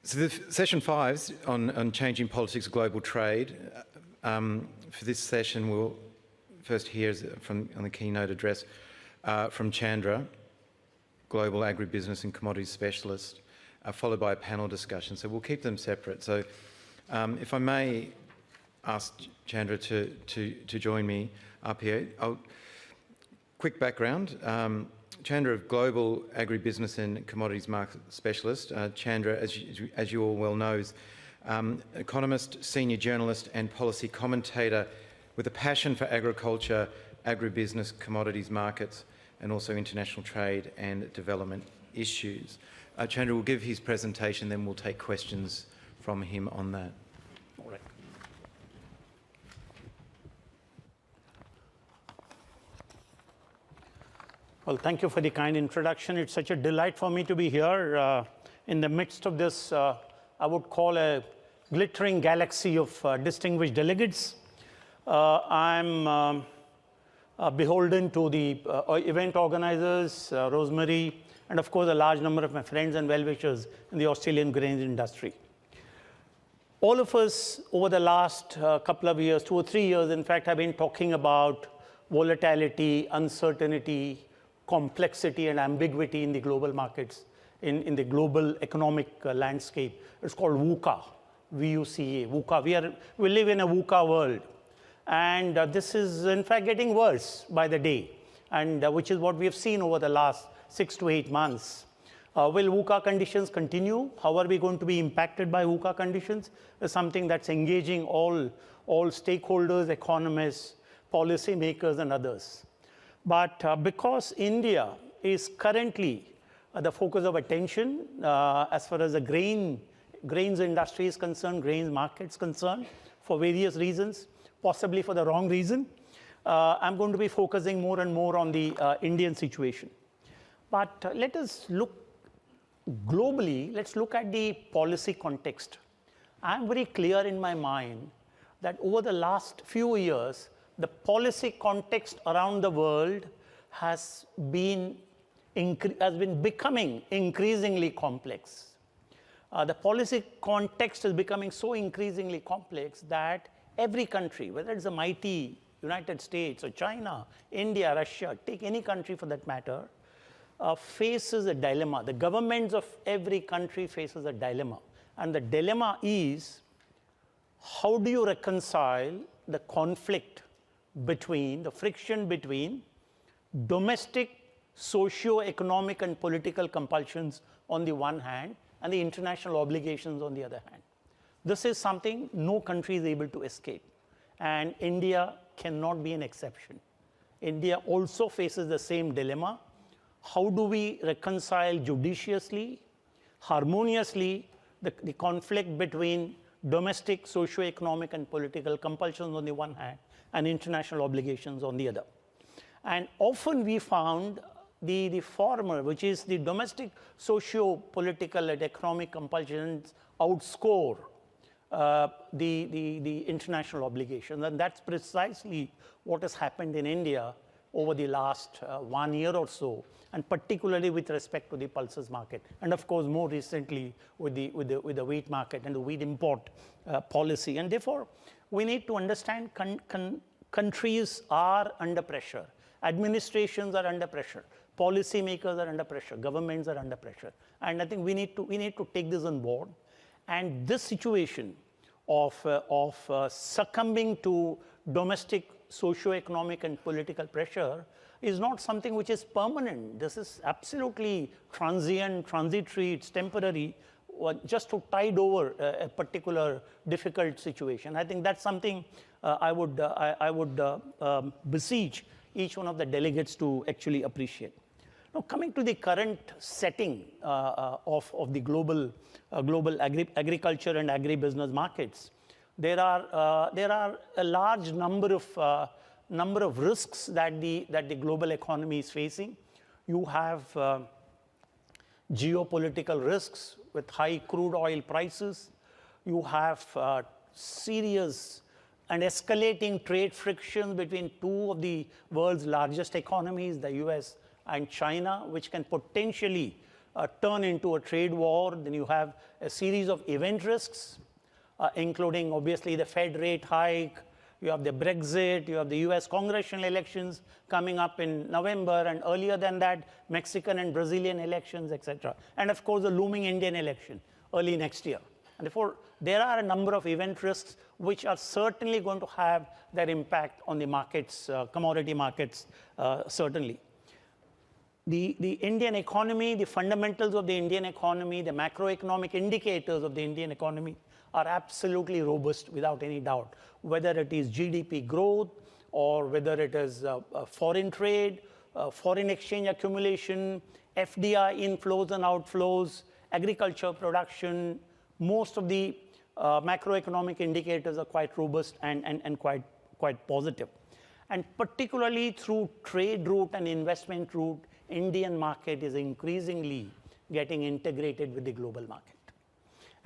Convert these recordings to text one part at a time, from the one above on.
So session 5 is on changing politics of global trade. For this session, we'll first hear on the keynote address from Chandra, Global Agribusiness and Commodities Specialist, followed by a panel discussion. So we'll keep them separate. So if I may ask Chandra to join me up here. Quick background. Chandra, Global Agribusiness and Commodities Market Specialist. Chandra, as you all well know, is economist, senior journalist and policy commentator with a passion for agriculture, agribusiness, commodities markets and also international trade and development issues. Chandra will give his presentation, then we'll take questions from him on that. All right. Well, thank you for the kind introduction. It's such a delight for me to be here in the midst of this, I would call a glittering galaxy of distinguished delegates. I'm beholden to the event organizers, Rosemary, and of course a large number of my friends and well-wishers in the Australian grains industry. All of us over the last couple of years, 2 or 3 years, in fact, have been talking about volatility, uncertainty, complexity and ambiguity in the global markets, in the global economic landscape. It's called VUCA, V-U-C-A, VUCA. We live in a VUCA world. And this is, in fact, getting worse by the day, and which is what we have seen over the last 6 to 8 months. Will VUCA conditions continue? How are we going to be impacted by VUCA conditions? Is something that's engaging all stakeholders, economists, policymakers, and others. But because India is currently the focus of attention as far as the grains industry is concerned, grains markets concerned, for various reasons, possibly for the wrong reason, I'm going to be focusing more and more on the Indian situation. But let us look globally, let's look at the policy context. I'm very clear in my mind that over the last few years, the policy context around the world has been becoming increasingly complex. The policy context is becoming so increasingly complex that every country, whether it's the mighty United States or China, India, Russia, take any country for that matter, faces a dilemma. The governments of every country faces a dilemma. And the dilemma is, how do you reconcile the conflict between, the friction between domestic socio-economic and political compulsions on the one hand and the international obligations on the other hand? This is something no country is able to escape, and India cannot be an exception. India also faces the same dilemma. How do we reconcile judiciously, harmoniously, the conflict between domestic socio-economic and political compulsions on the one hand and international obligations on the other? And often we found the former, which is the domestic socio-political and economic compulsions, outscore the international obligations. And that's precisely what has happened in India over the last 1 year or so, and particularly with respect to the pulses market, and of course more recently with the wheat market and the wheat import policy. And therefore, we need to understand countries are under pressure, administrations are under pressure, policymakers are under pressure, governments are under pressure, and I think we need to take this on board. And this situation of succumbing to domestic socio-economic and political pressure is not something which is permanent. This is absolutely transient, transitory, it's temporary, just to tide over a particular difficult situation. I think that's something I would beseech each one of the delegates to actually appreciate. Now, coming to the current setting of the global agriculture and agribusiness markets, there are a large number of risks that the global economy is facing. You have geopolitical risks with high crude oil prices. You have serious and escalating trade frictions between two of the world's largest economies, the US and China, which can potentially turn into a trade war. Then you have a series of event risks, including obviously the Fed rate hike. You have the Brexit, you have the US congressional elections coming up in November, and earlier than that, Mexican and Brazilian elections, etc. And of course, the looming Indian election early next year. And therefore, there are a number of event risks which are certainly going to have their impact on the markets, commodity markets, certainly. The Indian economy, the fundamentals of the Indian economy, the macroeconomic indicators of the Indian economy are absolutely robust without any doubt, whether it is GDP growth or whether it is foreign trade, foreign exchange accumulation, FDI inflows and outflows, agriculture production. Most of the macroeconomic indicators are quite robust and quite positive. And particularly through trade route and investment route, Indian market is increasingly getting integrated with the global market.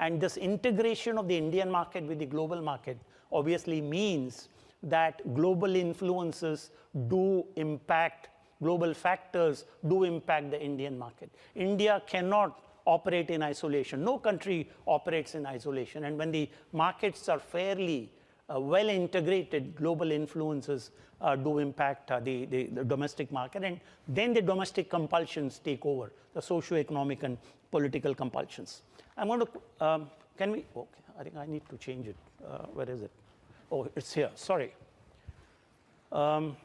And this integration of the Indian market with the global market obviously means that global influences do impact, global factors do impact the Indian market. India cannot operate in isolation. No country operates in isolation. And when the markets are fairly well integrated, global influences do impact the domestic market. And then the domestic compulsions take over, the socio-economic and political compulsions. I'm going to, can we, okay, I think I need to change it. Where is it? Oh, it's here, sorry. Or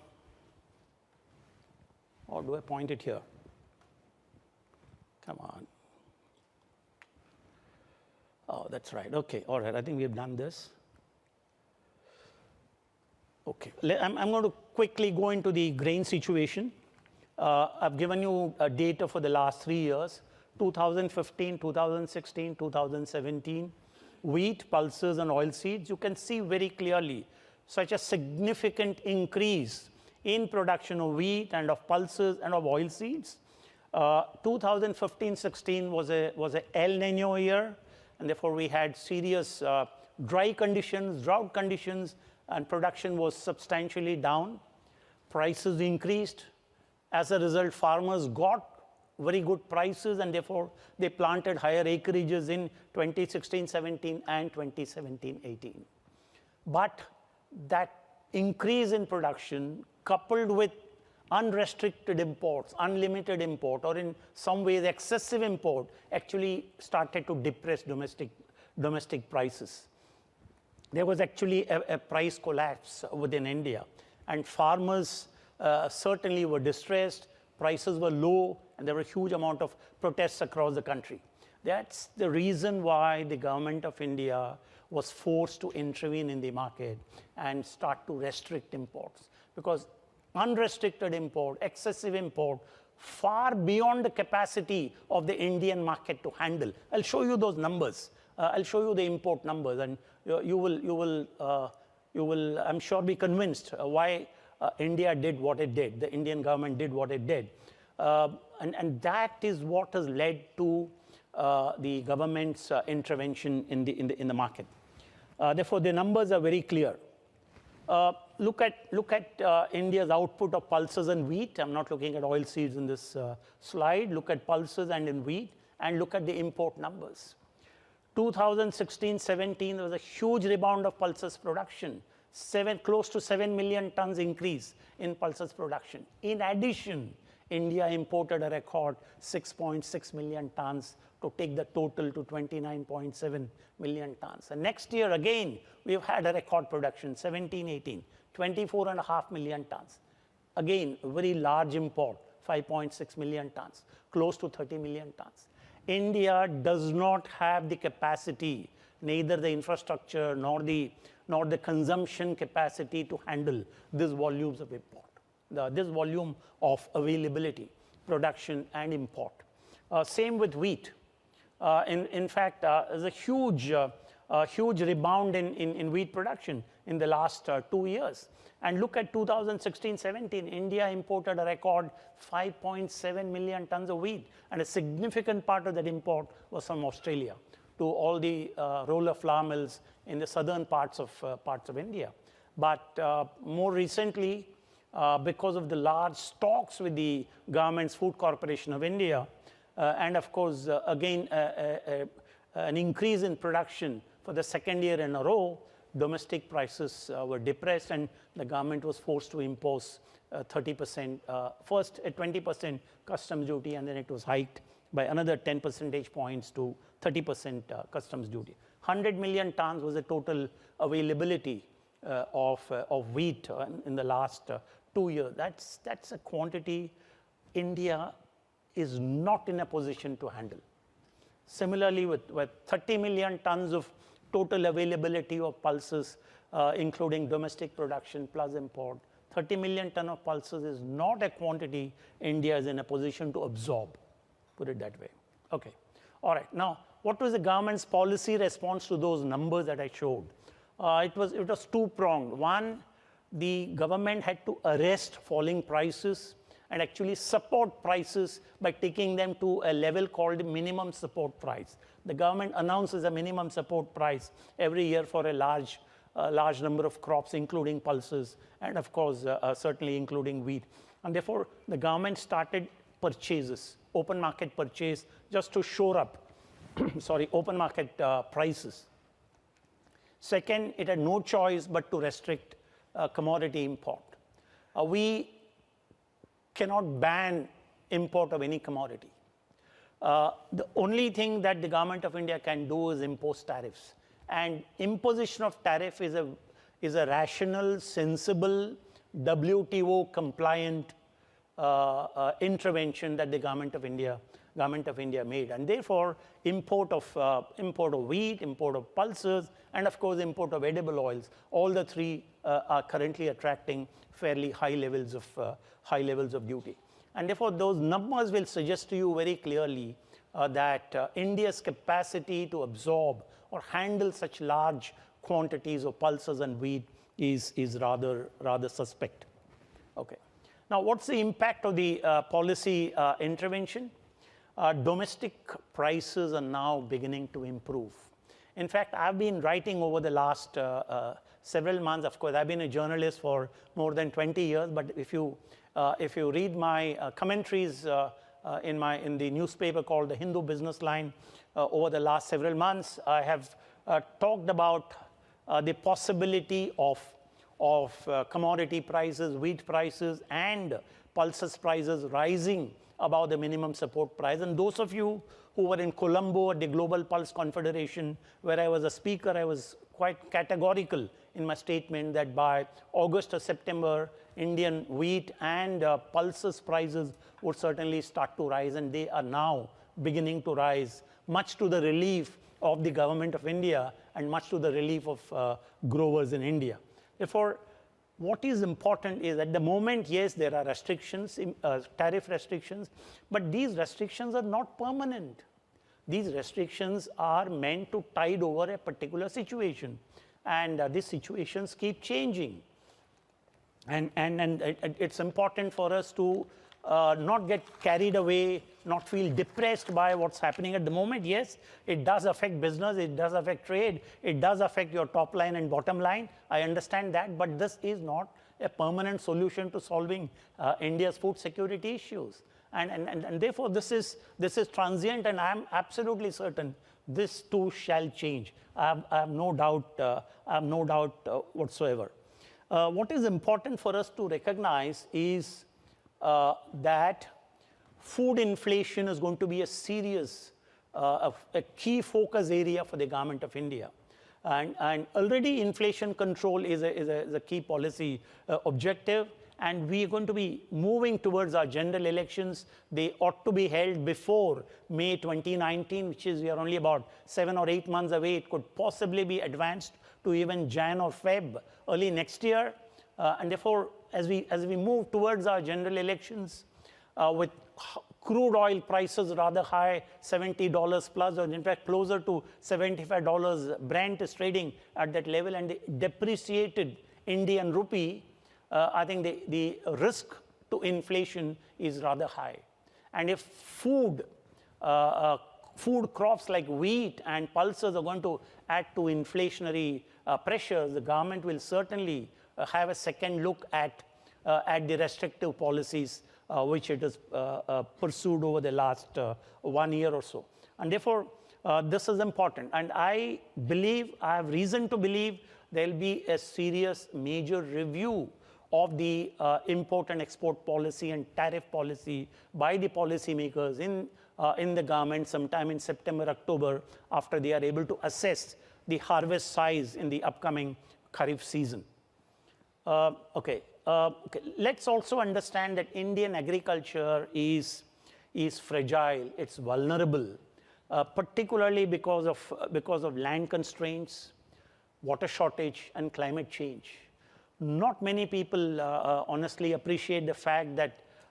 do I point it here? Come on. Oh, that's right, okay, all right, I think we've done this. Okay, I'm going to quickly go into the grain situation. I've given you data for the last 3 years. 2015, 2016, 2017, wheat, pulses, and oilseeds, you can see very clearly such a significant increase in production of wheat and of pulses and of oilseeds. 2015-16 was a El Nino year, and therefore we had serious dry conditions, drought conditions, and production was substantially down. Prices increased. As a result, farmers got very good prices, and therefore they planted higher acreages in 2016-17 and 2017-18. But that increase in production, coupled with unrestricted imports, unlimited import, or in some ways excessive import, actually started to depress domestic prices. There was actually a price collapse within India, and farmers certainly were distressed. Prices were low, and there were a huge amount of protests across the country. That's the reason why the government of India was forced to intervene in the market and start to restrict imports. Because unrestricted import, excessive import, far beyond the capacity of the Indian market to handle. I'll show you those numbers. I'll show you the import numbers, and you will, I'm sure, be convinced why India did what it did, the Indian government did what it did. And that is what has led to the government's intervention in the market. Therefore, the numbers are very clear. Look at India's output of pulses and wheat. I'm not looking at oilseeds in this slide. Look at pulses and in wheat, and look at the import numbers. 2016-17, there was a huge rebound of pulses production. Close to 7 million tons increase in pulses production. In addition, India imported a record 6.6 million tons to take the total to 29.7 million tons. And next year, again, we've had a record production, 17-18, 24.5 million tons. Again, a very large import, 5.6 million tons, close to 30 million tons. India does not have the capacity, neither the infrastructure nor the consumption capacity to handle these volumes of import, this volume of availability, production, and import. Same with wheat. In fact, there's a huge rebound in wheat production in the last 2 years. And look at 2016-17, India imported a record 5.7 million tons of wheat, and a significant part of that import was from Australia to all the roller flour mills in the southern parts of India. But more recently, because of the large stocks with the Government's Food Corporation of India, and of course, again, an increase in production for the second year in a row, domestic prices were depressed, and the government was forced to impose 30%, first a 20% customs duty, and then it was hiked by another 10 percentage points to 30% customs duty. 100 million tons was the total availability of wheat in the last 2 years. That's a quantity India is not in a position to handle. Similarly, with 30 million tons of total availability of pulses, including domestic production plus import, 30 million ton of pulses is not a quantity India is in a position to absorb, put it that way. Okay, all right. Now, what was the government's policy response to those numbers that I showed? It was two-pronged. One, the government had to arrest falling prices and actually support prices by taking them to a level called minimum support price. The government announces a minimum support price every year for a large number of crops, including pulses, and of course, certainly including wheat. And therefore, the government started purchases, open market purchase, just to shore up, open market prices. Second, it had no choice but to restrict commodity import. We cannot ban import of any commodity. The only thing that the government of India can do is impose tariffs. And imposition of tariff is a rational, sensible, WTO compliant intervention that the government of India made. And therefore, import of wheat, import of pulses, and of course, import of edible oils, all the three are currently attracting fairly high levels of duty. And therefore, those numbers will suggest to you very clearly that India's capacity to absorb or handle such large quantities of pulses and wheat is rather suspect. Okay. Now, what's the impact of the policy intervention? Domestic prices are now beginning to improve. In fact, I've been writing over the last several months. Of course, I've been a journalist for more than 20 years, but if you read my commentaries in the newspaper called the Hindu Business Line over the last several months, I have talked about the possibility of commodity prices, wheat prices, and pulses prices rising above the minimum support price. And those of you who were in Colombo at the Global Pulse Confederation, where I was a speaker, I was quite categorical in my statement that by August or September, Indian wheat and pulses prices would certainly start to rise, and they are now beginning to rise, much to the relief of the government of India and much to the relief of growers in India. Therefore, what is important is at the moment, yes, there are restrictions, tariff restrictions, but these restrictions are not permanent. These restrictions are meant to tide over a particular situation, and these situations keep changing. And it's important for us to not get carried away, not feel depressed by what's happening at the moment. Yes, it does affect business, it does affect trade, it does affect your top line and bottom line. I understand that, but this is not a permanent solution to solving India's food security issues. And therefore, this is transient, and I'm absolutely certain this too shall change. I have no doubt whatsoever. What is important for us to recognize is that food inflation is going to be a serious, a key focus area for the government of India. And already inflation control is a key policy objective, and we are going to be moving towards our general elections. They ought to be held before May 2019, which is we are only about 7 or 8 months away. It could possibly be advanced to even Jan or Feb early next year. And therefore, as we move towards our general elections, with crude oil prices rather high, $70 plus, or in fact closer to $75, Brent is trading at that level, and the depreciated Indian rupee, I think the risk to inflation is rather high. And if food crops like wheat and pulses are going to add to inflationary pressures, the government will certainly have a second look at the restrictive policies which it has pursued over the last 1 year or so. And therefore, this is important. And I have reason to believe there will be a serious major review of the import and export policy and tariff policy by the policymakers in the government sometime in September, October, after they are able to assess the harvest size in the upcoming Kharif season. Okay. Let's also understand that Indian agriculture is fragile, it's vulnerable, particularly because of land constraints, water shortage, and climate change. Not many people honestly appreciate the fact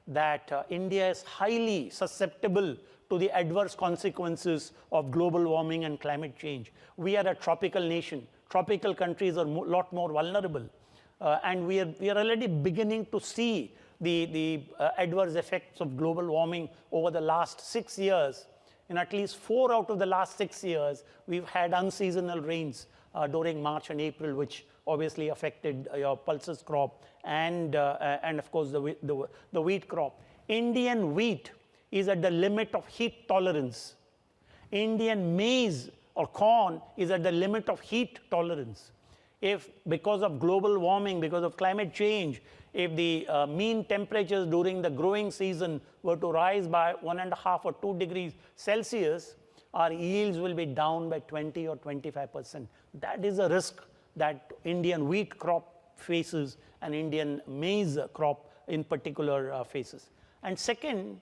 that India is highly susceptible to the adverse consequences of global warming and climate change. We are a tropical nation. Tropical countries are a lot more vulnerable. And we are already beginning to see the adverse effects of global warming over the last 6 years. In at least 4 out of the last 6 years, we've had unseasonal rains during March and April, which obviously affected your pulses crop and of course the wheat crop. Indian wheat is at the limit of heat tolerance. Indian maize or corn is at the limit of heat tolerance. If because of global warming, because of climate change, if the mean temperatures during the growing season were to rise by 1.5 or 2 degrees Celsius, our yields will be down by 20 or 25%. That is a risk that Indian wheat crop faces and Indian maize crop in particular faces. And second,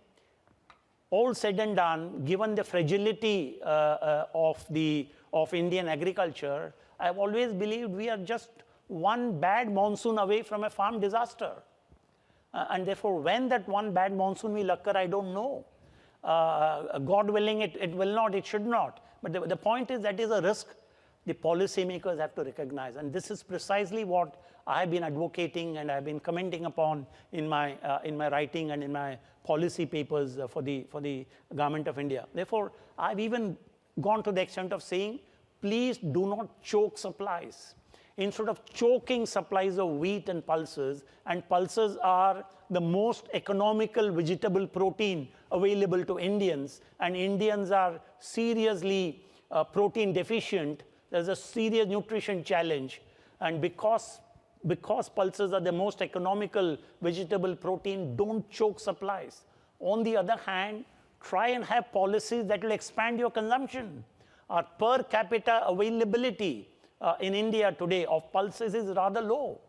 all said and done, given the fragility of Indian agriculture, I've always believed we are just one bad monsoon away from a farm disaster. And therefore, when that one bad monsoon will occur, I don't know. God willing, it will not, it should not. But the point is that is a risk the policymakers have to recognize. And this is precisely what I have been advocating and I've been commenting upon in my writing and in my policy papers for the government of India. Therefore, I've even gone to the extent of saying, please do not choke supplies. Instead of choking supplies of wheat and pulses are the most economical vegetable protein available to Indians, and Indians are seriously protein deficient, there's a serious nutrition challenge. And because pulses are the most economical vegetable protein, don't choke supplies. On the other hand, try and have policies that will expand your consumption. Our per capita availability in India today of pulses is rather low.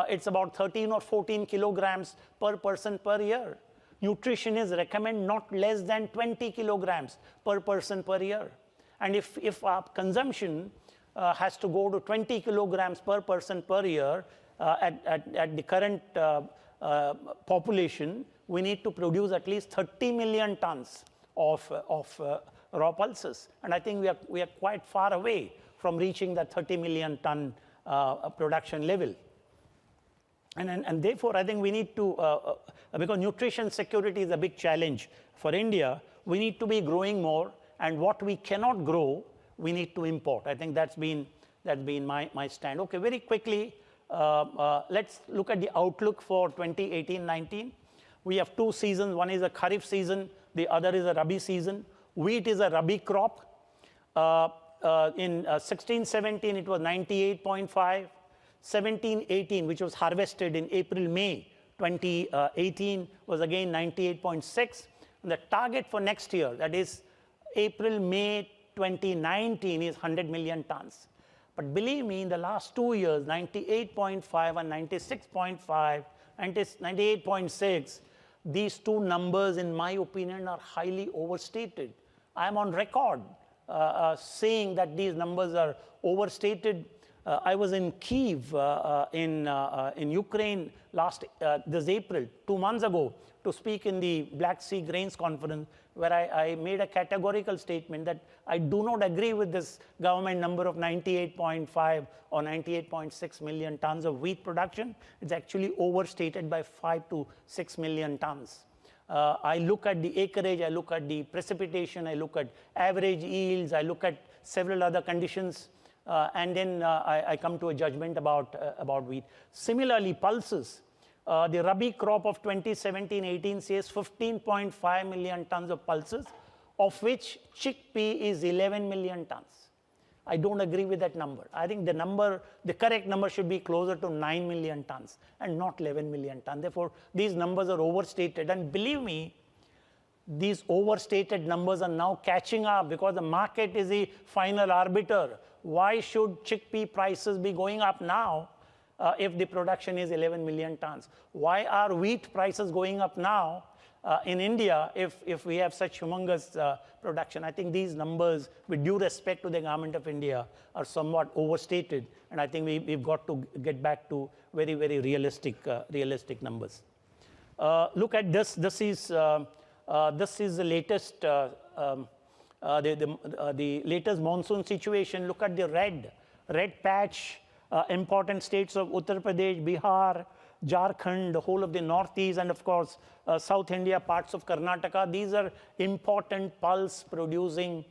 It's about 13 or 14 kilograms per person per year. Nutritionists recommend not less than 20 kilograms per person per year. And if our consumption has to go to 20 kilograms per person per year at the current population, we need to produce at least 30 million tons of raw pulses. And I think we are quite far away from reaching that 30 million ton production level. And therefore, I think we need to, because nutrition security is a big challenge for India, we need to be growing more, and what we cannot grow, we need to import. I think that's been my stand. Okay, very quickly, let's look at the outlook for 2018-19. We have 2 seasons. One is a Kharif season, the other is a Rabi season. Wheat is a Rabi crop. In 16-17, it was 98.5. 17-18, which was harvested in April-May 2018, was again 98.6. And the target for next year, that is April-May 2019, is 100 million tons. But believe me, in the last 2 years, 98.5 and 96.5 and 98.6, these 2 numbers, in my opinion, are highly overstated. I'm on record saying that these numbers are overstated. I was in Kyiv in Ukraine this April, 2 months ago, to speak in the Black Sea Grains Conference, where I made a categorical statement that I do not agree with this government number of 98.5 or 98.6 million tons of wheat production. It's actually overstated by 5 to 6 million tons. I look at the acreage, I look at the precipitation, I look at average yields, I look at several other conditions, and then I come to a judgment about wheat. Similarly, pulses. The Rabi crop of 2017-18 says 15.5 million tons of pulses, of which chickpea is 11 million tons. I don't agree with that number. I think the correct number should be closer to 9 million tons and not 11 million tons. Therefore, these numbers are overstated. And believe me, these overstated numbers are now catching up because the market is the final arbiter. Why should chickpea prices be going up now if the production is 11 million tons? Why are wheat prices going up now in India if we have such humongous production? I think these numbers, with due respect to the government of India, are somewhat overstated. And I think we've got to get back to very, very realistic numbers. Look at this. This is the latest the latest monsoon situation. Look at the red patch. Important states of Uttar Pradesh, Bihar, Jharkhand, the whole of the Northeast, and of course, South India, parts of Karnataka. These are important pulse producing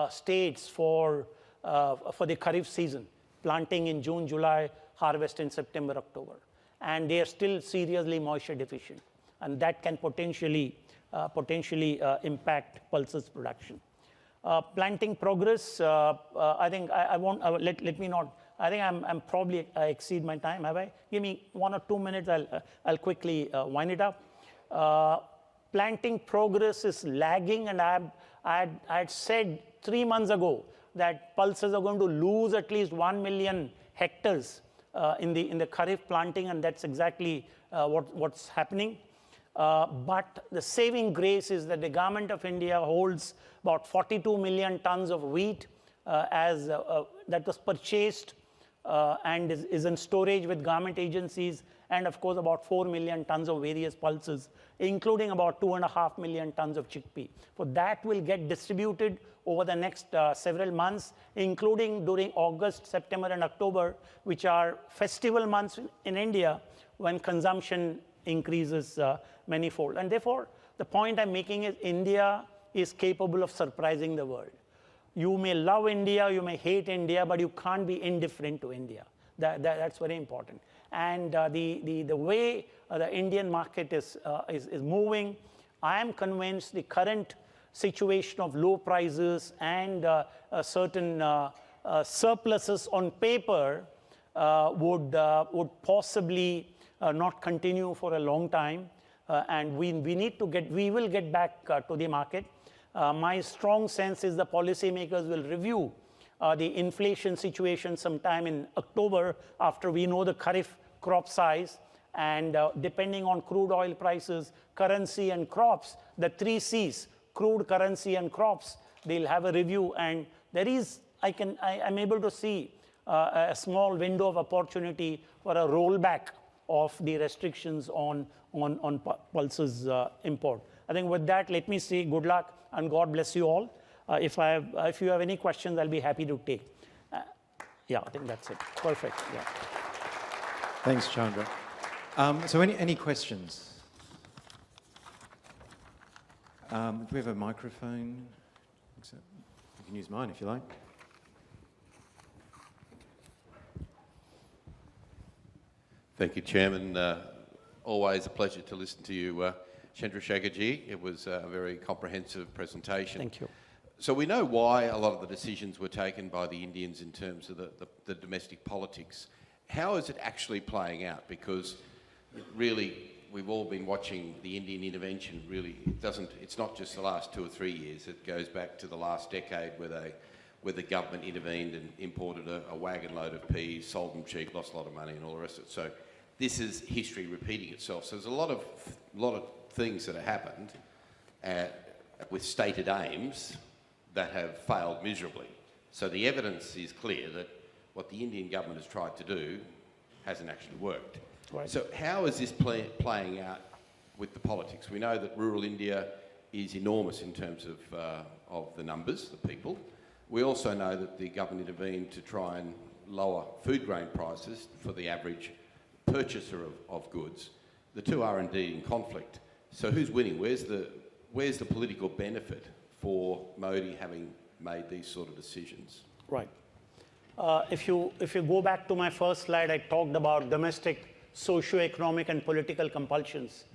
states for the Kharif season, planting in June, July, harvest in September, October. And they are still seriously moisture deficient. And that can potentially impact pulses production. Planting progress, I think I won't, let me not, I think I'm probably, I exceed my time, have I? Give me 1 or 2 minutes, I'll quickly wind it up. Planting progress is lagging, and I had said 3 months ago that pulses are going to lose at least 1 million hectares in the Kharif planting, and that's exactly what's happening. But the saving grace is that the government of India holds about 42 million tons of wheat that was purchased and is in storage with government agencies, and of course about 4 million tons of various pulses, including about 2.5 million tons of chickpea. So that will get distributed over the next several months, including during August, September, and October, which are festival months in India when consumption increases manifold. And therefore, the point I'm making is India is capable of surprising the world. You may love India, you may hate India, but you can't be indifferent to India. That's very important. And the way the Indian market is moving, I am convinced the current situation of low prices and certain surpluses on paper would possibly not continue for a long time. And we will get back to the market. My strong sense is the policymakers will review the inflation situation sometime in October after we know the Kharif crop size, and depending on crude oil prices, currency and crops, the 3 C's, crude, currency and crops, they'll have a review, and there is, I'm able to see a small window of opportunity for a rollback of the restrictions on pulses import. I think with that, let me say good luck and God bless you all. If you have any questions, I'll be happy to take. Yeah, I think that's it. Perfect. Yeah. Thanks, Chandra. So any questions? Do we have a microphone? You can use mine if you like. Thank you, Chairman. Always a pleasure to listen to you, Chandrashekhar-ji. It was a very comprehensive presentation. Thank you. So we know why a lot of the decisions were taken by the Indians in terms of the domestic politics. How is it actually playing out? Because really, we've all been watching the Indian intervention. Really, it's not just the last 2 or 3 years. It goes back to the last decade where the government intervened and imported a wagon load of peas, sold them cheap, lost a lot of money and all the rest of it. So this is history repeating itself. So there's a lot of things that have happened with stated aims that have failed miserably. So the evidence is clear that what the Indian government has tried to do hasn't actually worked. Right. So how is this playing out with the politics? We know that rural India is enormous in terms of the numbers, the people. We also know that the government intervened to try and lower food grain prices for the average purchaser of goods. The two are indeed in conflict. So who's winning? Where's the political benefit for Modi having made these sort of decisions? Right. If you go back to my first slide, I talked about domestic socio-economic and political compulsions.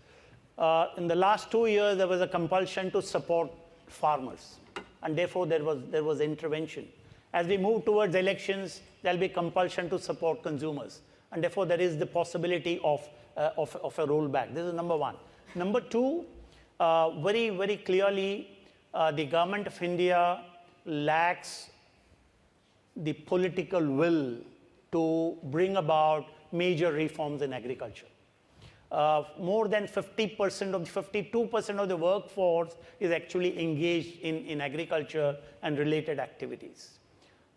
In the last 2 years, there was a compulsion to support farmers, and therefore there was intervention. As we move towards elections, there'll be compulsion to support consumers, and therefore there is the possibility of a rollback. This is number one. Number two, very, very clearly, the government of India lacks the political will to bring about major reforms in agriculture. More than 50% of 52% of the workforce is actually engaged in agriculture and related activities.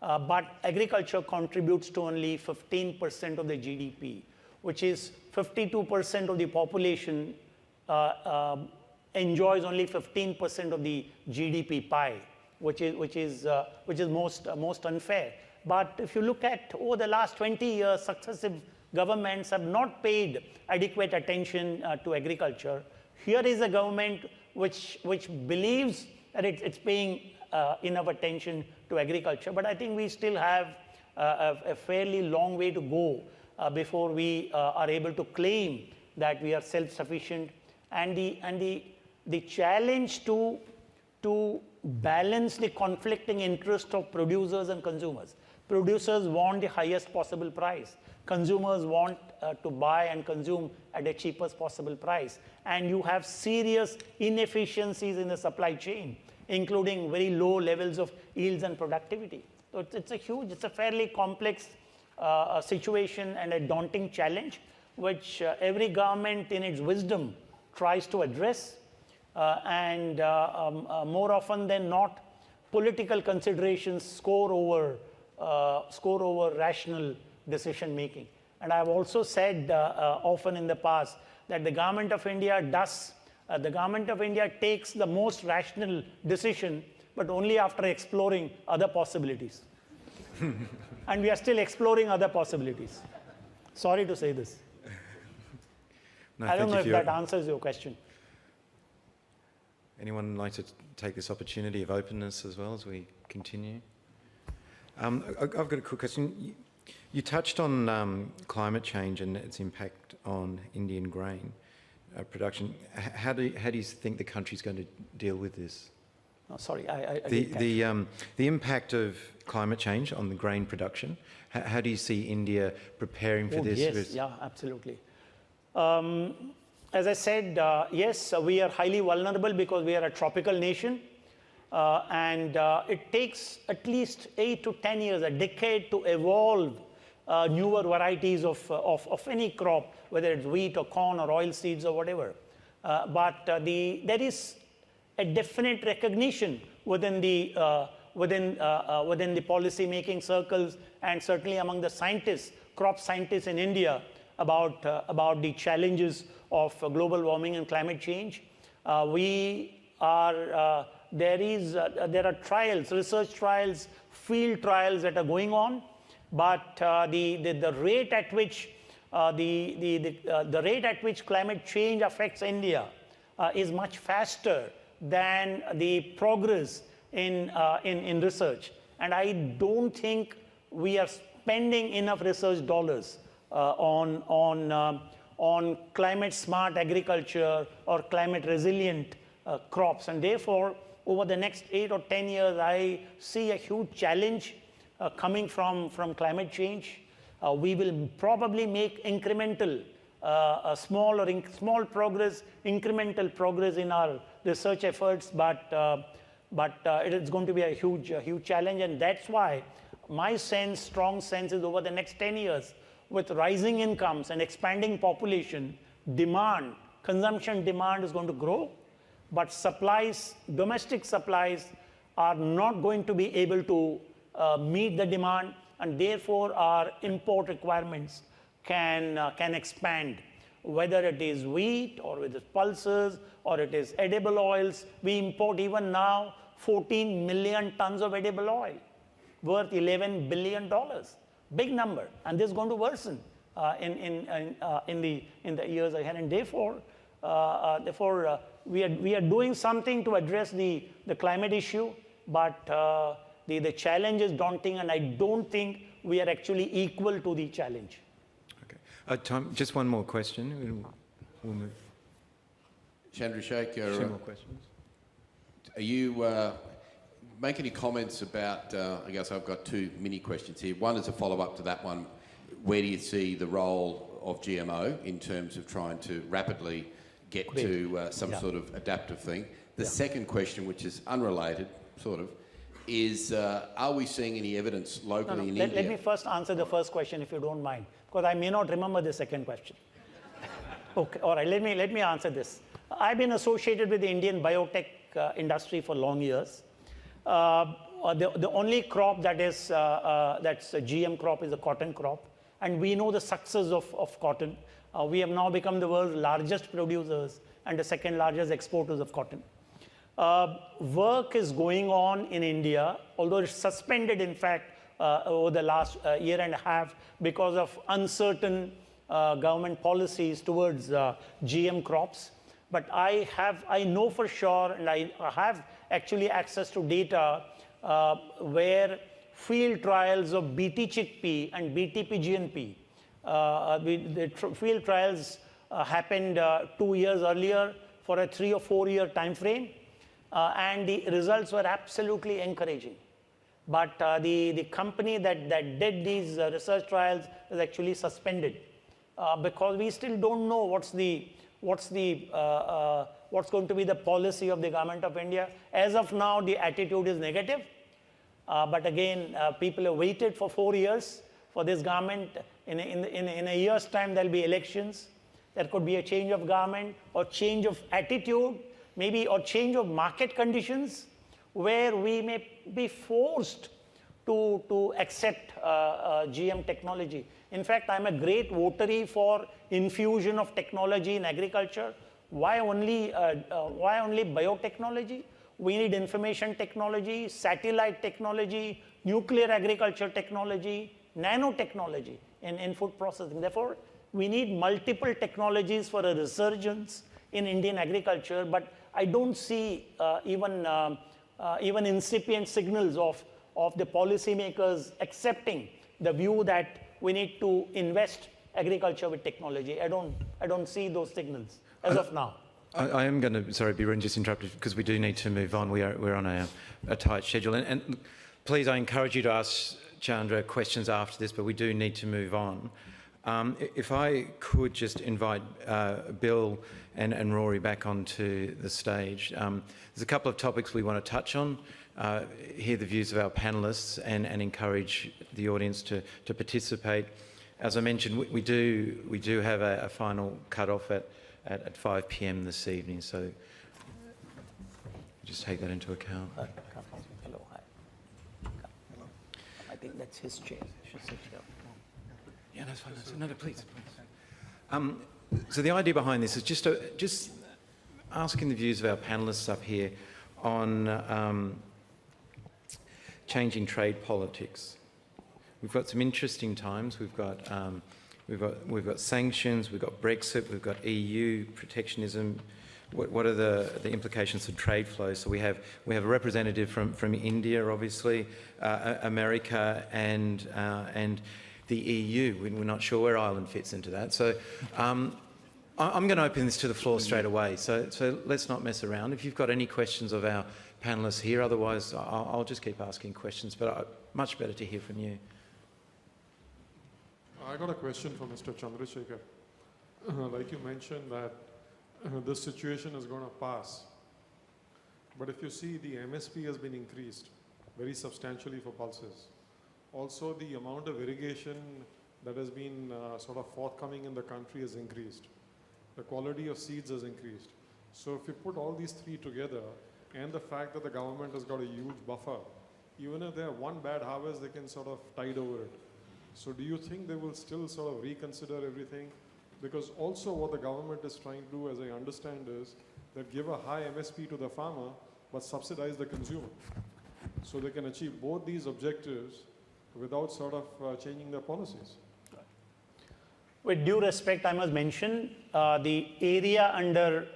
But agriculture contributes to only 15% of the GDP, which is 52% of the population enjoys only 15% of the GDP pie, which is most unfair. But if you look at over the last 20 years, successive governments have not paid adequate attention to agriculture. Here is a government which believes that it's paying enough attention to agriculture, but I think we still have a fairly long way to go before we are able to claim that we are self-sufficient. And the challenge to balance the conflicting interest of producers and consumers. Producers want the highest possible price. Consumers want to buy and consume at the cheapest possible price. And you have serious inefficiencies in the supply chain, including very low levels of yields and productivity. So it's a fairly complex situation and a daunting challenge, which every government in its wisdom tries to address. And more often than not, political considerations score over rational decision making. And I've also said often in the past that the government of India takes the most rational decision, but only after exploring other possibilities. And we are still exploring other possibilities. Sorry to say this. No, I don't know if that answers your question. Anyone like to take this opportunity of openness as well as we continue? I've got a quick question. You touched on climate change and its impact on Indian grain production. How do you think the country's going to deal with this? Oh, sorry, the impact of climate change on the grain production. How do you see India preparing for this? Yes, yeah, absolutely. As I said, yes, we are highly vulnerable because we are a tropical nation. And it takes at least 8 to 10 years, a decade, to evolve newer varieties of any crop, whether it's wheat or corn or oilseeds or whatever. But there is a definite recognition within the policy-making circles and certainly among the scientists, crop scientists in India, about the challenges of global warming and climate change. There are trials, research trials, field trials that are going on, but the rate at which climate change affects India is much faster than the progress in research. And I don't think we are spending enough research dollars on climate smart agriculture or climate resilient crops, and therefore over the next 8 or 10 years, I see a huge challenge coming from climate change. We will probably make incremental, small progress, incremental progress in our research efforts, but it is going to be a huge challenge, and that's why my strong sense is over the next 10 years, with rising incomes and expanding population, consumption demand is going to grow. But domestic supplies are not going to be able to meet the demand, and therefore our import requirements can expand. Whether it is wheat or with pulses or it is edible oils, we import even now 14 million tons of edible oil, worth $11 billion. Big number, and this is going to worsen in the years ahead, and therefore we are doing something to address the climate issue, but the challenge is daunting, and I don't think we are actually equal to the challenge. Okay. Just one more question. We'll move. Chandrasekhar, Two more questions. are you make any comments about, I guess I've got two mini questions here. One is a follow-up to that one. Where do you see the role of GMO in terms of trying to rapidly get to some sort of adaptive thing? The second question, which is unrelated, sort of, is are we seeing any evidence locally in India? Let me first answer the first question, if you don't mind, because I may not remember the second question. Okay, all right, let me answer this. I've been associated with the Indian biotech industry for long years. The only crop that is that's a GM crop is a cotton crop, and we know the success of cotton. We have now become the world's largest producers and the second largest exporters of cotton. Work is going on in India, although it's suspended, in fact, over the last year and a half because of uncertain government policies towards GM crops. But I know for sure, and I have actually access to data where field trials of BT chickpea and BTP GNP, the field trials happened 2 years earlier for a 3 or 4 year time frame, and the results were absolutely encouraging. But the company that did these research trials is actually suspended because we still don't know what's going to be the policy of the government of India. As of now, the attitude is negative. But again, people have waited for 4 years for this government. In a year's time, there'll be elections. There could be a change of government or change of attitude, maybe, or change of market conditions, where we may be forced to accept GM technology. In fact, I'm a great votary for infusion of technology in agriculture. Why only biotechnology? We need information technology, satellite technology, nuclear agriculture technology, nanotechnology in food processing. Therefore, we need multiple technologies for a resurgence in Indian agriculture, but I don't see even incipient signals of the policymakers accepting the view that we need to invest agriculture with technology. I don't see those signals as of now. I am going to, sorry, Biren, just interrupted because we do need to move on. We're on a tight schedule. And please, I encourage you to ask Chandra questions after this, but we do need to move on. If I could just invite Bill and Rory back onto the stage. There's a couple of topics we want to touch on, hear the views of our panellists and encourage the audience to participate. As I mentioned, we do have a final cut-off at 5 p.m. this evening, so just take that into account. Hello, hi. I think that's his chair. I should sit here. Yeah, that's fine. No, please. So the idea behind this is just asking the views of our panellists up here on changing trade politics. We've got some interesting times. We've got sanctions. We've got Brexit. We've got EU protectionism. What are the implications of trade flows? So we have a representative from India, obviously, America, and the EU. We're not sure where Ireland fits into that. So I'm going to open this to the floor straight away. So let's not mess around. If you've got any questions of our panellists here, otherwise I'll just keep asking questions. But much better to hear from you. I got a question for Mr. Chandrasekhar. Like you mentioned that this situation is going to pass. But if you see, the MSP has been increased very substantially for pulses. Also, the amount of irrigation that has been sort of forthcoming in the country has increased. The quality of seeds has increased. So if you put all these three together, and the fact that the government has got a huge buffer, even if they have one bad harvest, they can sort of tide over it. So do you think they will still sort of reconsider everything? Because also what the government is trying to do, as I understand, is that give a high MSP to the farmer, but subsidize the consumer. So they can achieve both these objectives without sort of changing their policies. With due respect, I must mention the area under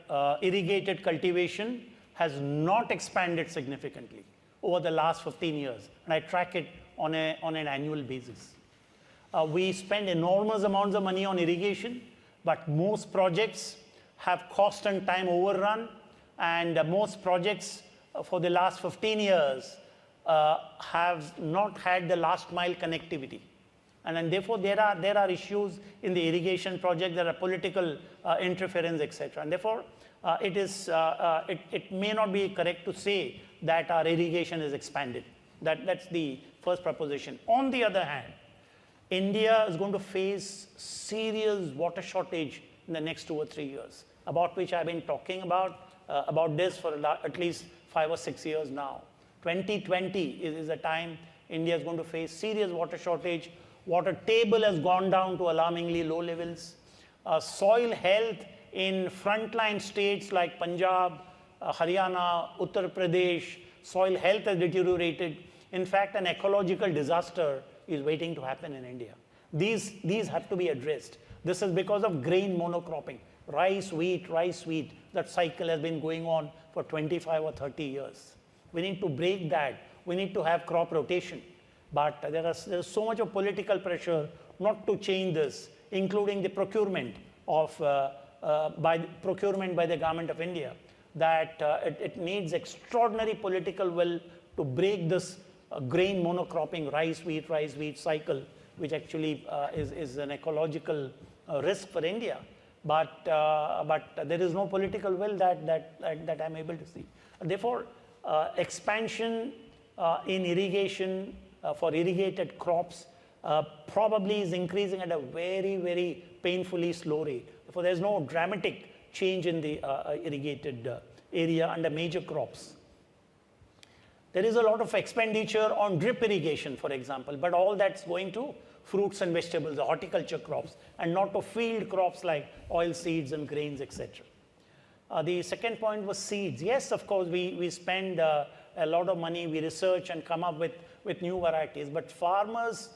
irrigated cultivation has not expanded significantly over the last 15 years, and I track it on an annual basis. We spend enormous amounts of money on irrigation, but most projects have cost and time overrun, and most projects for the last 15 years have not had the last mile connectivity. And therefore, there are issues in the irrigation project, there are political interference, etc. And therefore, it may not be correct to say that our irrigation is expanded. That's the first proposition. On the other hand, India is going to face serious water shortage in the next 2 or 3 years, about which I've been talking about this for at least 5 or 6 years now. 2020 is a time India is going to face serious water shortage. Water table has gone down to alarmingly low levels. Soil health in frontline states like Punjab, Haryana, Uttar Pradesh, soil health has deteriorated. In fact, an ecological disaster is waiting to happen in India. These have to be addressed. This is because of grain monocropping. Rice, wheat, that cycle has been going on for 25 or 30 years. We need to break that. We need to have crop rotation. But there's so much of political pressure not to change this, including the procurement by the Government of India, that it needs extraordinary political will to break this grain monocropping, rice, wheat cycle, which actually is an ecological risk for India. But there is no political will that I'm able to see. Therefore, expansion in irrigation for irrigated crops probably is increasing at a very, very painfully slow rate. Therefore, there's no dramatic change in the irrigated area under major crops. There is a lot of expenditure on drip irrigation, for example, but all that's going to fruits and vegetables, the horticulture crops, and not to field crops like oil seeds and grains, etc. The second point was seeds. Yes, of course, we spend a lot of money, we research and come up with new varieties, but farmers'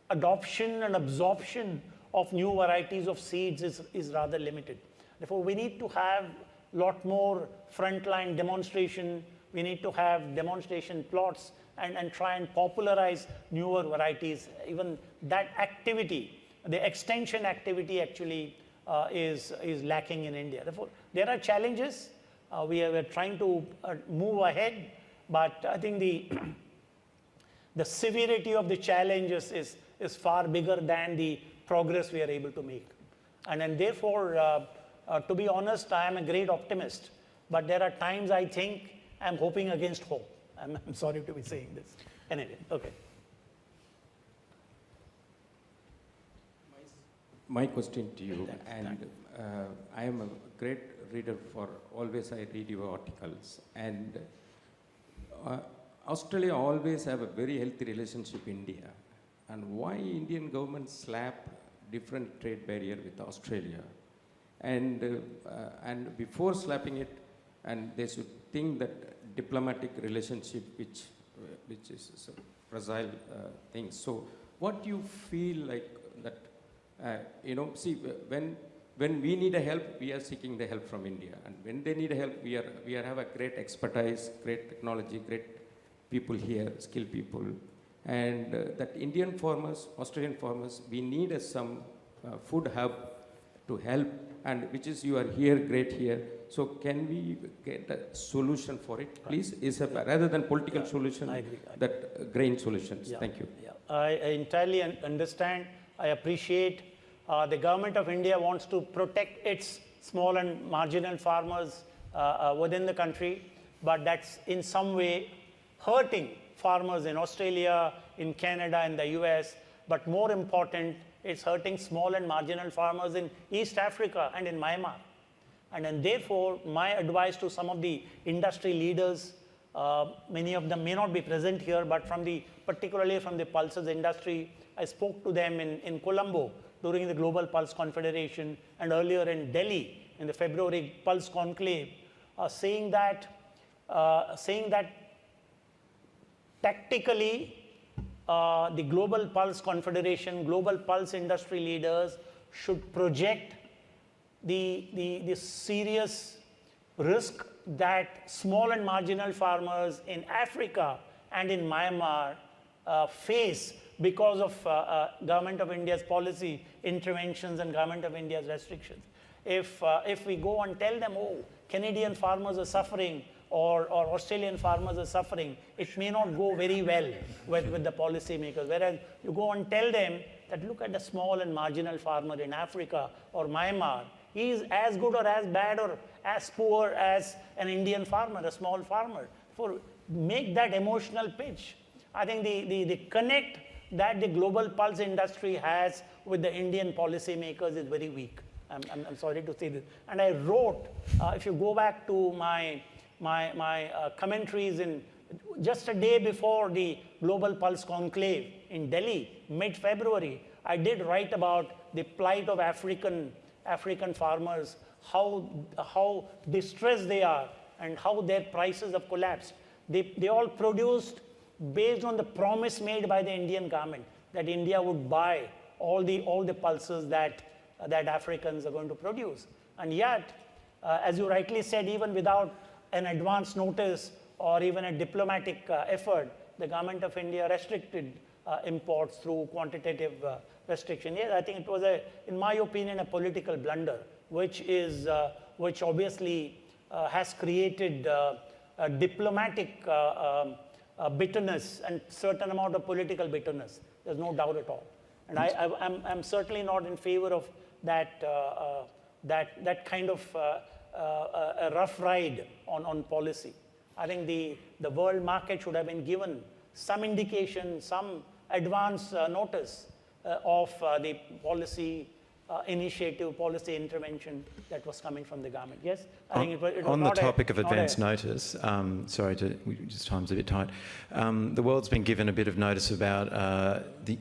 adoption and absorption of new varieties of seeds is rather limited. Therefore, we need to have a lot more frontline demonstration. We need to have demonstration plots and try and popularize newer varieties. Even that activity, the extension activity actually is lacking in India. Therefore, there are challenges. We are trying to move ahead, but I think the severity of the challenge is far bigger than the progress we are able to make. And therefore, to be honest, I am a great optimist, but there are times I think I'm hoping against hope. I'm sorry to be saying this. Anyway, okay. My question to you, and I am a great reader for always I read your articles, and Australia always have a very healthy relationship with India, and why Indian government slap different trade barrier with Australia, and before slapping it, and they should think that diplomatic relationship which is a fragile thing. So what do you feel like that, see, when we need a help, we are seeking the help from India. And when they need a help, we have a great expertise, great technology, great people here, skilled people. And that Indian farmers, Australian farmers, we need some food hub to help, and which is you are here, great here. So can we get a solution for it, please? Is rather than political solution, I agree. That grain solutions. Yeah. Thank you. Yeah. I entirely understand. I appreciate the government of India wants to protect its small and marginal farmers within the country, but that's in some way hurting farmers in Australia, in Canada, in the US, but more important, it's hurting small and marginal farmers in East Africa and in Myanmar. And therefore, my advice to some of the industry leaders, many of them may not be present here, but particularly from the pulses industry, I spoke to them in Colombo during the Global Pulse Confederation and earlier in Delhi in the February Pulse Conclave, saying that tactically, the Global Pulse Confederation, Global Pulse industry leaders should project the serious risk that small and marginal farmers in Africa and in Myanmar face because of Government of India's policy interventions and Government of India's restrictions. If we go and tell them, oh, Canadian farmers are suffering or Australian farmers are suffering, it may not go very well with the policymakers. Whereas you go and tell them that look at the small and marginal farmer in Africa or Myanmar, he is as good or as bad or as poor as an Indian farmer, a small farmer. For make that emotional pitch. I think the connect that the global pulse industry has with the Indian policymakers is very weak. I'm sorry to say this. And I wrote, if you go back to my commentaries in just a day before the Global Pulse Conclave in Delhi, mid-February, I did write about the plight of African farmers, how distressed they are and how their prices have collapsed. They all produced based on the promise made by the Indian government that India would buy all the pulses that Africans are going to produce. And yet, as you rightly said, even without an advance notice or even a diplomatic effort, the Government of India restricted imports through quantitative restriction. Yes, I think it was, in my opinion, a political blunder, which obviously has created a diplomatic bitterness and certain amount of political bitterness. There's no doubt at all. And I'm certainly not in favor of that kind of a rough ride on policy. I think the world market should have been given some indication, some advance notice of the policy initiative, policy intervention that was coming from the government. Yes? I think it was on the topic of advance notice, sorry, just time's a bit tight. The world's been given a bit of notice about the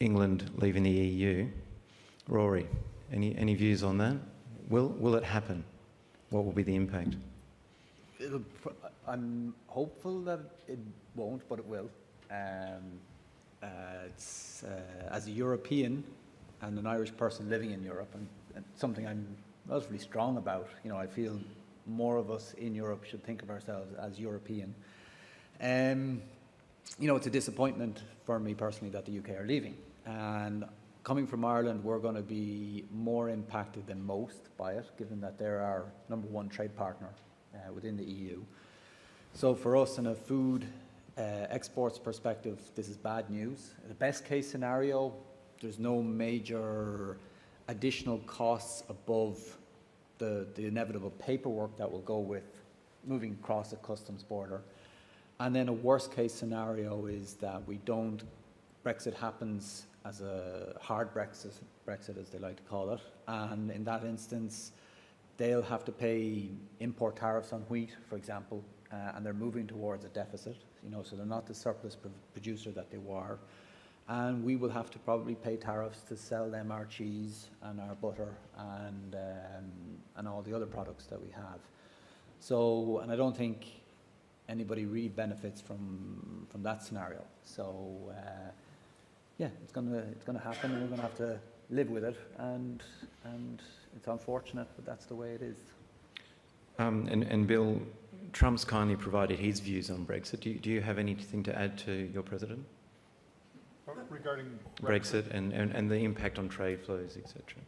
England leaving the EU. Rory, any views on that? Will it happen? What will be the impact? I'm hopeful that it won't, but it will. As a European and an Irish person living in Europe, and something I'm relatively strong about, I feel more of us in Europe should think of ourselves as European. It's a disappointment for me personally that the UK are leaving. And coming from Ireland, we're going to be more impacted than most by it, given that they're our #1 trade partner within the EU. So for us, in a food exports perspective, this is bad news. The best case scenario, there's no major additional costs above the inevitable paperwork that will go with moving across a customs border. And then a worst case scenario is that Brexit happens as a hard Brexit as they like to call it. And in that instance, they'll have to pay import tariffs on wheat, for example, and they're moving towards a deficit, so they're not the surplus producer that they were. And we will have to probably pay tariffs to sell them our cheese and our butter and all the other products that we have. So, and I don't think anybody really benefits from that scenario. So, yeah, it's going to happen, and we're going to have to live with it, and it's unfortunate, but that's the way it is. And Bill, Trump's kindly provided his views on Brexit. Do you have anything to add to your president? Regarding Brexit and the impact on trade flows, etc.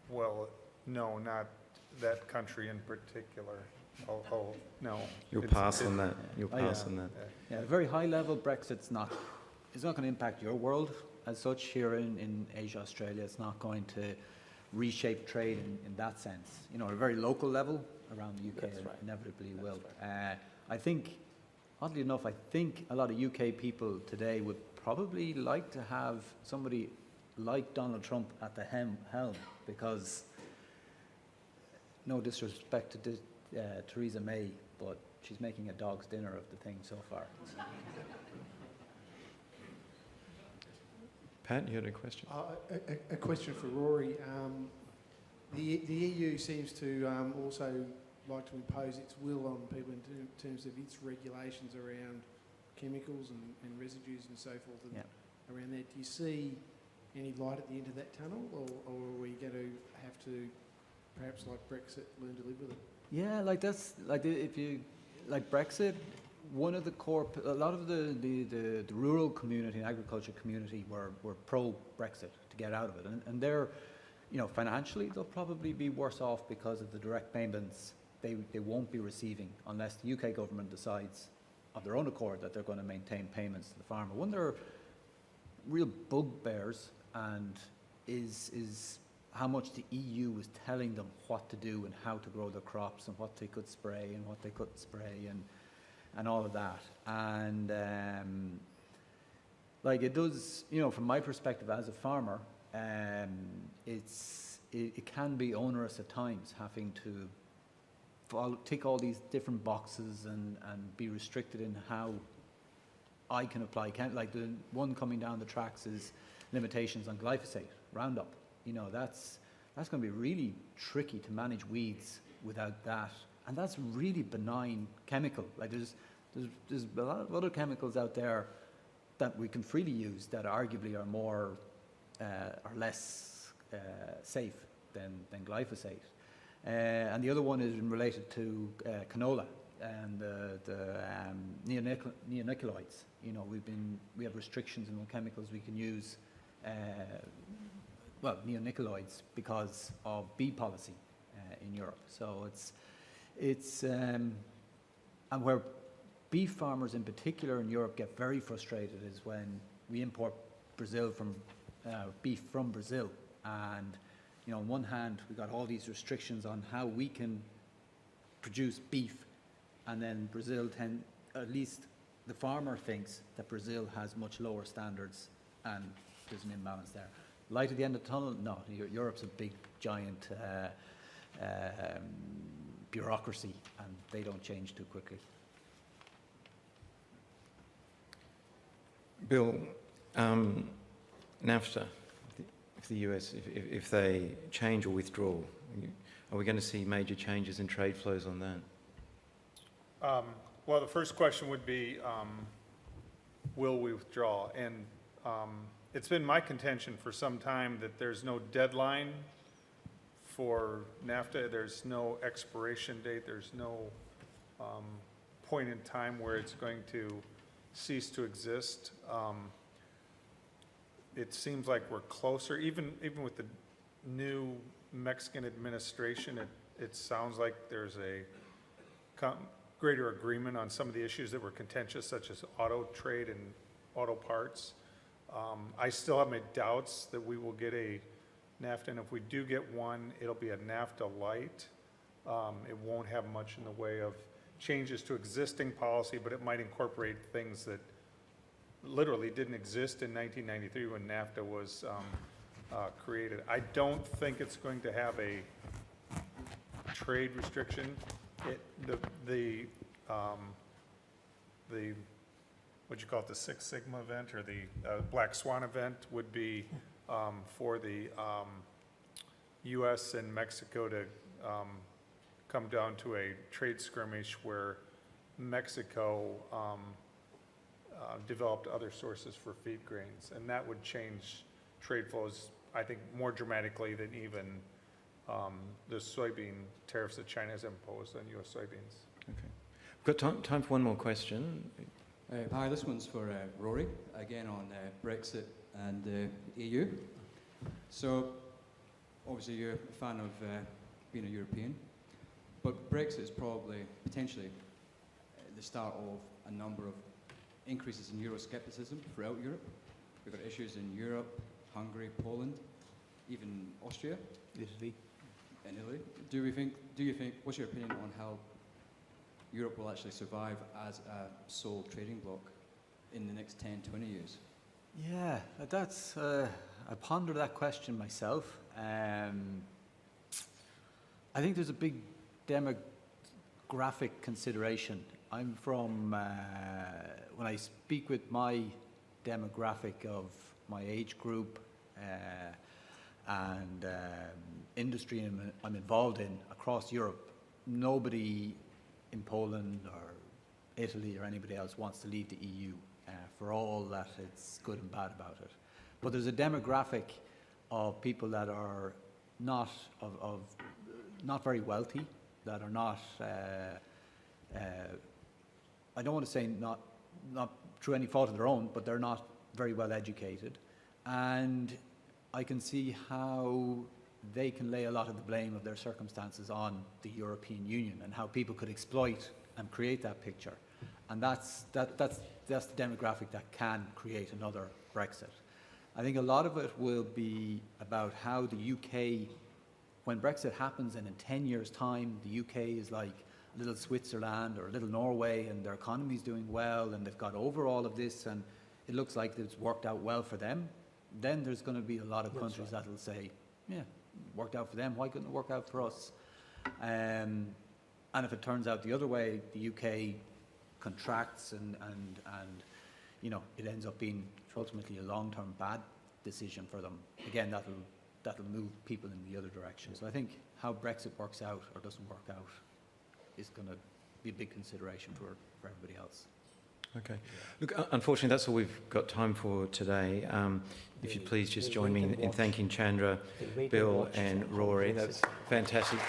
Well, no, not that country in particular. No. You'll pass on that. You'll pass on that. Yeah, at a very high level, Brexit's not going to impact your world as such here in Asia, Australia. It's not going to reshape trade in that sense. At a very local level around the UK, it inevitably will. I think, oddly enough, a lot of UK people today would probably like to have somebody like Donald Trump at the helm, because no disrespect to Theresa May, but she's making a dog's dinner of the thing so far. Pat, you had a question? A question for Rory. The EU seems to also like to impose its will on people in terms of its regulations around chemicals and residues and so forth around that. Do you see any light at the end of that tunnel, or are we going to have to, perhaps like Brexit, learn to live with it? Yeah, if you like Brexit, one of the core, a lot of the rural community and agriculture community were pro-Brexit to get out of it. And they're, financially, they'll probably be worse off because of the direct payments they won't be receiving unless the UK government decides of their own accord that they're going to maintain payments to the farmer. One of their real bugbears is how much the EU was telling them what to do and how to grow their crops and what they could spray and what they couldn't spray and all of that. And it does, from my perspective as a farmer, it can be onerous at times having to tick all these different boxes and be restricted in how I can apply. Like the one coming down the tracks is limitations on glyphosate, Roundup. That's going to be really tricky to manage weeds without that. And that's really benign chemical. Like there's a lot of other chemicals out there that we can freely use that arguably are more are less safe than glyphosate. And the other one is related to canola and the neonicotinoids. We have restrictions on what chemicals we can use. Neonicotinoids because of bee policy in Europe. So it's and where beef farmers in particular in Europe get very frustrated is when we import beef from Brazil, and on one hand we got all these restrictions on how we can produce beef, and then Brazil at least the farmer thinks that Brazil has much lower standards, and there's an imbalance there. Light at the end of the tunnel? No, Europe's a big giant bureaucracy, and they don't change too quickly. Bill, NAFTA, if the US, if they change or withdraw, are we going to see major changes in trade flows on that? Well, the first question would be, will we withdraw? And it's been my contention for some time that there's no deadline for NAFTA. There's no expiration date. There's no point in time where it's going to cease to exist. It seems like we're closer, even with the new Mexican administration. It sounds like there's a greater agreement on some of the issues that were contentious, such as auto trade and auto parts. I still have my doubts that we will get a NAFTA, and if we do get one, it'll be a NAFTA light. It won't have much in the way of changes to existing policy, but it might incorporate things that literally didn't exist in 1993 when NAFTA was created. I don't think it's going to have a trade restriction. The what you call it, the Six Sigma event or the Black Swan event would be for the U.S. and Mexico to come down to a trade skirmish where Mexico developed other sources for feed grains, and that would change trade flows, I think, more dramatically than even the soybean tariffs that China has imposed on U.S. soybeans. Okay. We've got time for one more question. Hi, this one's for Rory, again on Brexit and the EU. So, obviously you're a fan of being a European, but Brexit is probably potentially the start of a number of increases in Euroscepticism throughout Europe. We've got issues in Europe, Hungary, Poland, even Austria. Italy. And Italy. Do you think, what's your opinion on how Europe will actually survive as a sole trading bloc in the next 10, 20 years? Yeah, that's, I ponder that question myself. I think there's a big demographic consideration. I'm from, when I speak with my demographic of my age group and industry I'm involved in across Europe, nobody in Poland or Italy or anybody else wants to leave the EU for all that it's good and bad about it. But there's a demographic of people that are not not very wealthy, that are not I don't want to say not through any fault of their own, but they're not very well educated. And I can see how they can lay a lot of the blame of their circumstances on the European Union and how people could exploit and create that picture. And that's the demographic that can create another Brexit. I think a lot of it will be about how the UK, when Brexit happens and in 10 years' time, the UK is like a little Switzerland or a little Norway and their economy is doing well and they've got over all of this and it looks like it's worked out well for them, then there's going to be a lot of countries that will say, yeah, worked out for them, why couldn't it work out for us? And if it turns out the other way, the UK contracts and you know, it ends up being ultimately a long-term bad decision for them. Again, that'll move people in the other direction. So I think how Brexit works out or doesn't work out is going to be a big consideration for everybody else. Okay. Look, unfortunately, that's all we've got time for today. If you'd please just join me in thanking Chandra, Bill and Rory. That's fantastic.